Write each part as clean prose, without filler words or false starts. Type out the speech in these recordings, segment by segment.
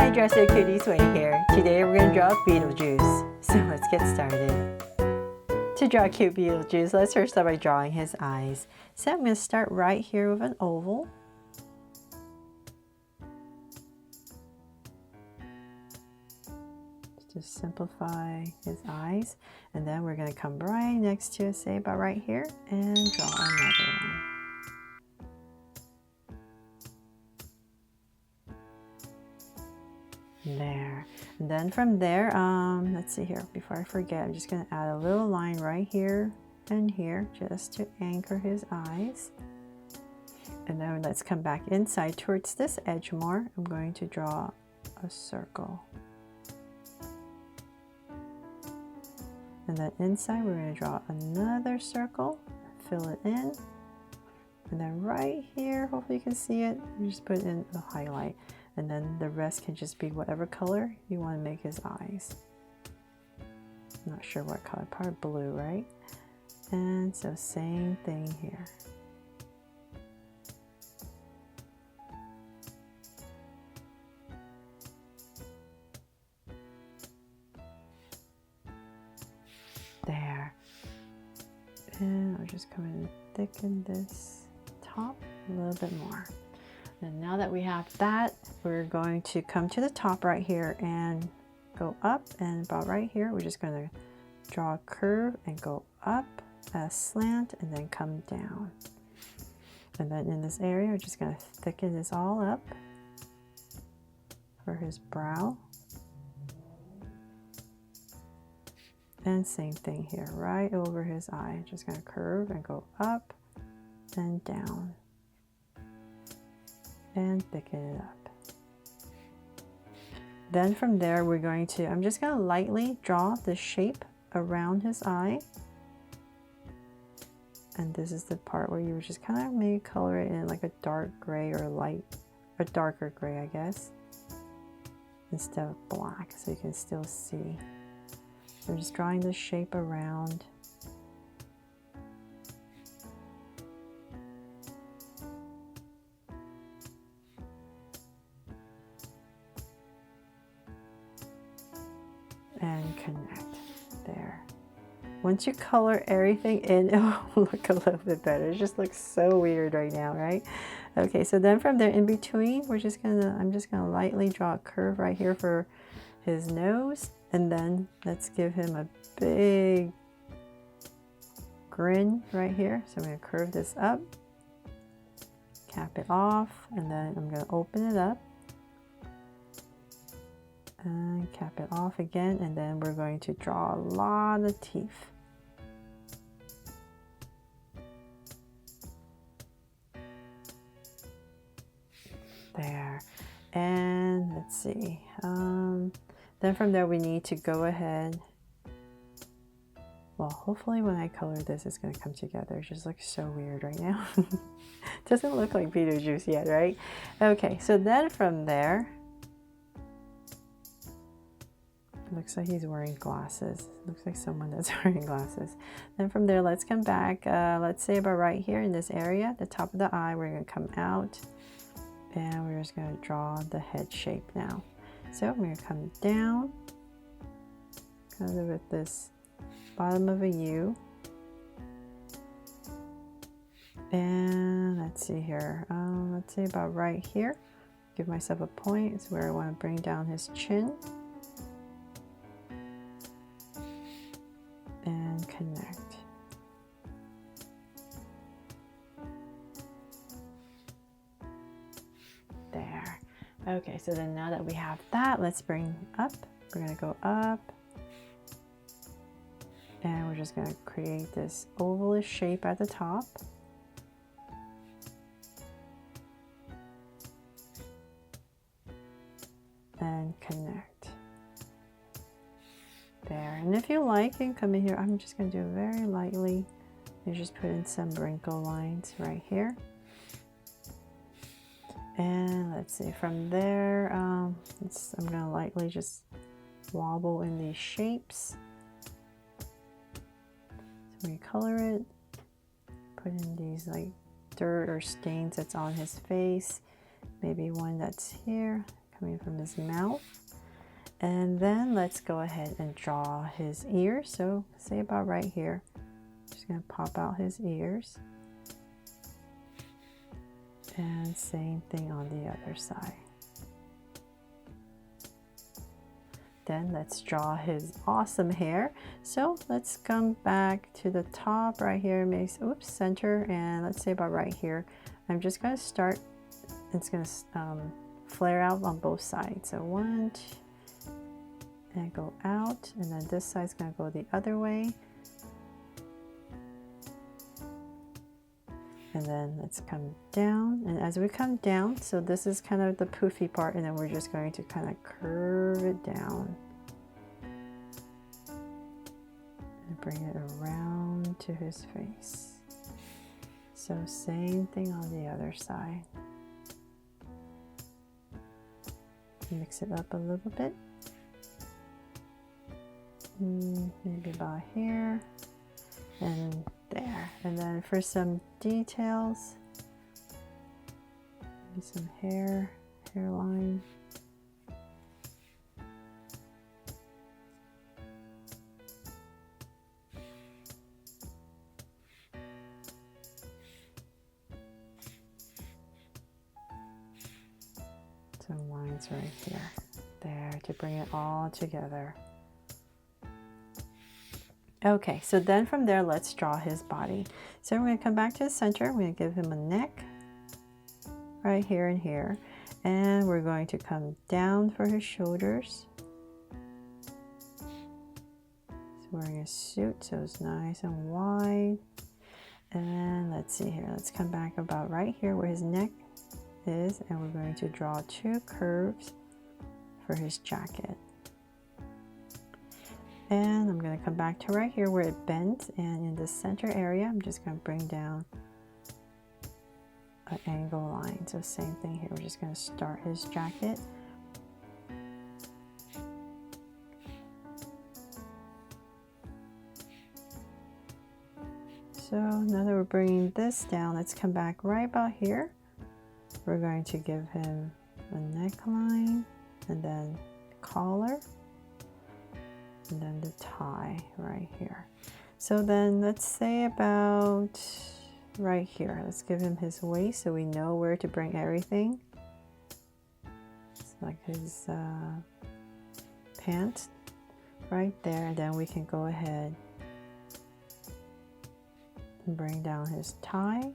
Hi, Dresser Cuties, Wayne here. Today we're going to draw Beetle Juice. So let's get started. To draw cute Beetle Juice, let's first start by drawing his eyes. So I'm going to start right here with an oval. Just simplify his eyes. And then we're going to come right next to it, say about right here, and draw another one. There. And then from there, let's see here, before I forget, I'm just going to add a little line right here and here just to anchor his eyes. And then let's come back inside towards this edge more. I'm going to draw a circle. And then inside we're going to draw another circle, fill it in. And then right here, hopefully you can see it, you just put in a highlight. And then the rest can just be whatever color you want to make his eyes. I'm not sure what color, probably blue, right? And so same thing here. There. And I'll just come in and thicken this top a little bit more. And now that we have that, we're going to come to the top right here and go up, and about right here we're just going to draw a curve and go up, a slant, and then come down. And then in this area we're just going to thicken this all up for his brow. And same thing here, right over his eye. Just going to curve and go up and down. And thicken it up. Then from there we're going to, I'm just going to lightly draw the shape around his eye. And this is the part where you just kind of maybe color it in like a dark gray or light, a darker gray, I guess, instead of black, so you can still see. We're just drawing the shape around. And connect there. Once you color everything in, it will look a little bit better. It just looks so weird right now, right? Okay, so then from there in between, I'm just gonna lightly draw a curve right here for his nose, and then let's give him a big grin right here. So I'm gonna curve this up, cap it off, and then I'm gonna open it up. And cap it off again, and then we're going to draw a lot of teeth. There. And let's see. Then from there we need to go ahead. Well, hopefully when I color this, it's going to come together. It just looks so weird right now. Doesn't look like Beetle Juice yet, right? Okay, so then from there, looks like he's wearing glasses. Looks like someone that's wearing glasses. Then from there, let's come back. Let's say about right here in this area, the top of the eye, we're going to come out. And we're just going to draw the head shape now. So I'm going to come down, kind of with this bottom of a U. And let's see here. Let's say about right here. Give myself a point. It's where I want to bring down his chin. And connect. There. Okay, so then now that we have that, let's bring up. We're going to go up. And we're just going to create this ovalish shape at the top. And connect. There. And if you like, you can come in here. I'm just going to do it very lightly. You just put in some wrinkle lines right here. And let's see, from there, I'm going to lightly just wobble in these shapes. So we color it, put in these like dirt or stains that's on his face. Maybe one that's here. coming from his mouth. And then let's go ahead and draw his ears. So say about right here. Just gonna pop out his ears. And same thing on the other side. Then let's draw his awesome hair. So let's come back to the top right here, makes center, and let's say about right here. I'm just gonna start, it's gonna flare out on both sides. So 1, 2, and go out, and then this side's gonna go the other way. And then let's come down, and as we come down, so this is kind of the poofy part, and then we're just going to kind of curve it down and bring it around to his face. So same thing on the other side. Mix it up a little bit, maybe about here and there. And then for some details, maybe some hairline. Some lines right here, there, to bring it all together. Okay, so then from there, let's draw his body. So we're going to come back to the center. We're going to give him a neck right here and here. And we're going to come down for his shoulders. He's wearing a suit, so it's nice and wide. And let's see here. Let's come back about right here where his neck is. And we're going to draw 2 curves for his jacket. And I'm going to come back to right here where it bends, and in the center area I'm just going to bring down an angle line. So same thing here, we're just going to start his jacket. So now that we're bringing this down, let's come back right about here. We're going to give him a neckline, and then collar, and then the tie right here. So then let's say about right here, let's give him his waist so we know where to bring everything. It's like his pants right there, and then we can go ahead and bring down his tie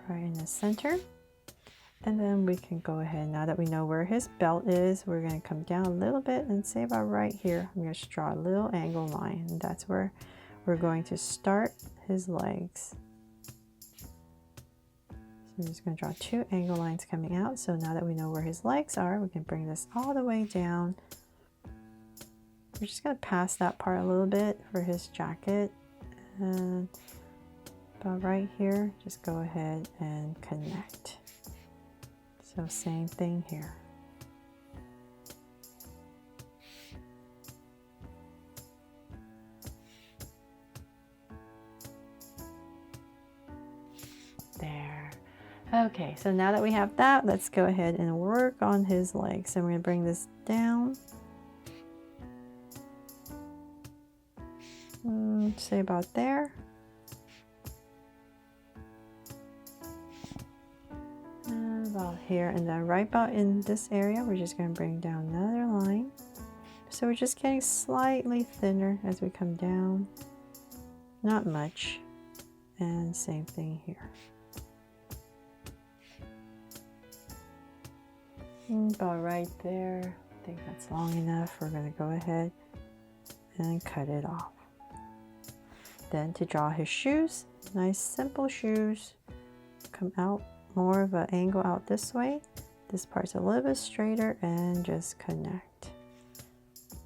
right in the center. And then we can go ahead, now that we know where his belt is, we're going to come down a little bit and say about right here, I'm going to draw a little angle line, and that's where we're going to start his legs. So I'm just going to draw 2 angle lines coming out. So now that we know where his legs are, we can bring this all the way down. We're just going to pass that part a little bit for his jacket. And about right here, just go ahead and connect. So same thing here. There. Okay, so now that we have that, let's go ahead and work on his legs. So we're going to bring this down. Say about there. About here, and then right about in this area, we're just going to bring down another line. So we're just getting slightly thinner as we come down, not much, and same thing here. About right there, I think that's long enough. We're going to go ahead and cut it off. Then to draw his shoes, nice simple shoes, come out more of an angle out this way. This part's a little bit straighter, and just connect.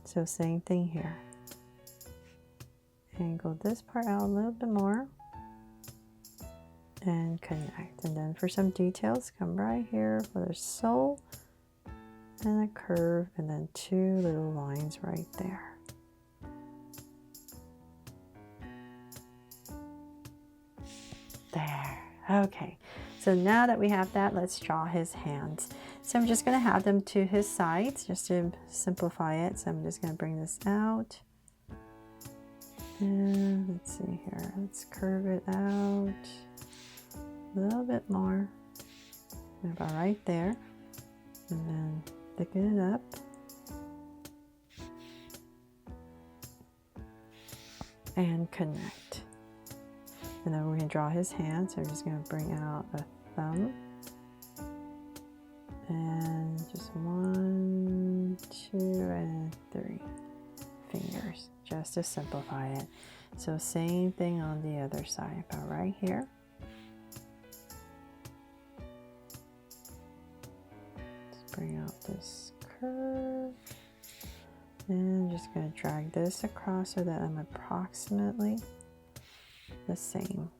So same thing here. Angle this part out a little bit more and connect. And then for some details, come right here for the sole and a curve, and then 2 little lines right there. There. Okay. So So now that we have that, let's draw his hands. So I'm just going to have them to his sides just to simplify it. So I'm just going to bring this out. And let's see here. Let's curve it out a little bit more. About right there. And then thicken it up. And connect. And then we're going to draw his hand. So we're just going to bring out a thumb. And just 1, 2, and 3 fingers, just to simplify it. So same thing on the other side, about right here. Let's bring out this curve. And I'm just going to drag this across so that I'm approximately the same.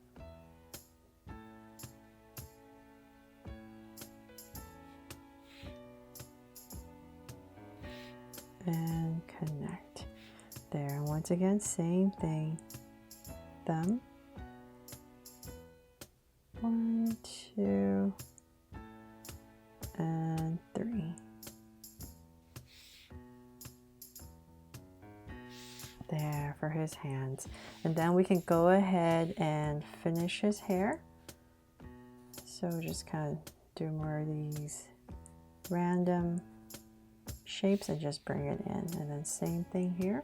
And connect. There, and once again, same thing. Thumb. 1, 2, and 3. There for his hands. And then we can go ahead and finish his hair. So just kind of do more of these random shapes and just bring it in. And then same thing here.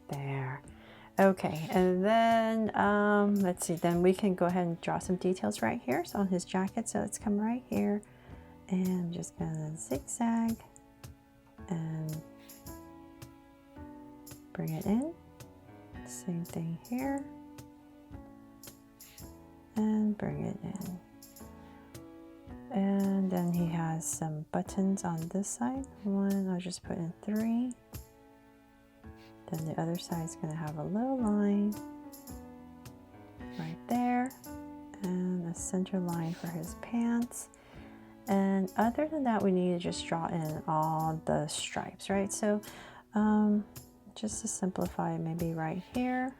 There. Okay, and then let's see, then we can go ahead and draw some details right here. So on his jacket, so let's come right here and I'm just gonna zigzag and bring it in. Same thing here and bring it in. And then he has some buttons on this side. 1, I'll just put in 3. Then the other side is going to have a little line right there and a center line for his pants. And other than that, we need to just draw in all the stripes, right? So just to simplify, maybe right here.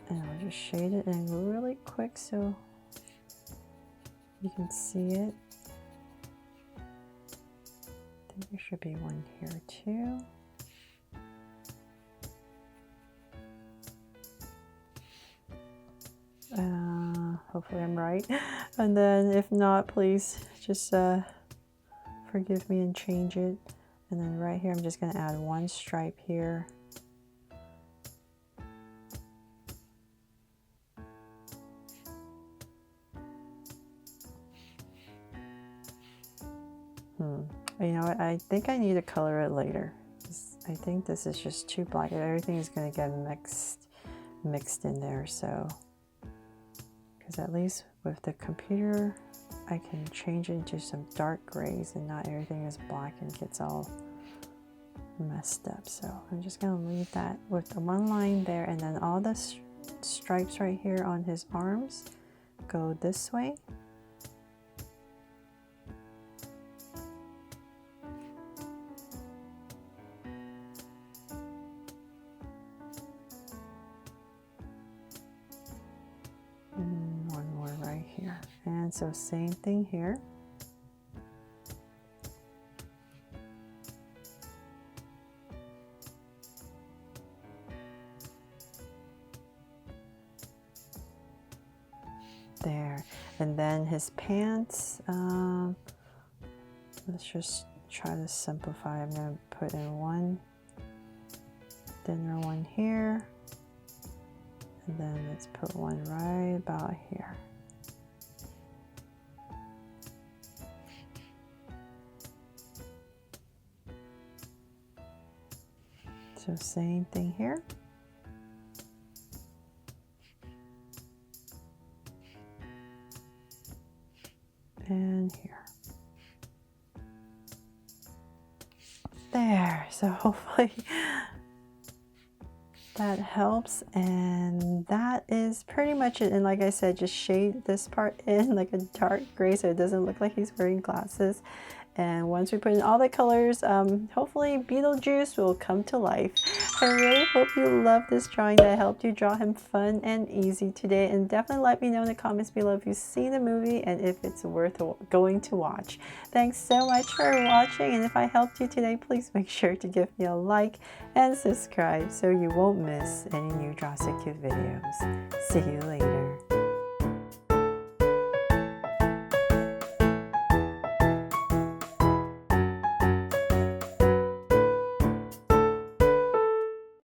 And I'll just shade it in really quick so you can see it. I think there should be one here too. Hopefully I'm right. And then if not, please just forgive me and change it. And then right here, I'm just going to add 1 stripe here. You know what? I think I need to color it later. I think this is just too black. Everything is going to get mixed in there. So, because at least with the computer, I can change it into some dark grays and not everything is black and gets all messed up. So I'm just going to leave that with the 1 line there, and then all the stripes right here on his arms go this way. And so same thing here. There. And then his pants, let's just try to simplify. I'm going to put in 1 thinner one here. And then let's put 1 right about here. So same thing here. And here. There. So hopefully that helps, and that is pretty much it. And like I said, just shade this part in like a dark gray so it doesn't look like he's wearing glasses. And once we put in all the colors, hopefully Beetlejuice will come to life. I really hope you love this drawing that helped you draw him fun and easy today. And definitely let me know in the comments below if you've seen the movie and if it's worth going to watch. Thanks so much for watching. And if I helped you today, please make sure to give me a like and subscribe so you won't miss any new Draw So Cute videos. See you later.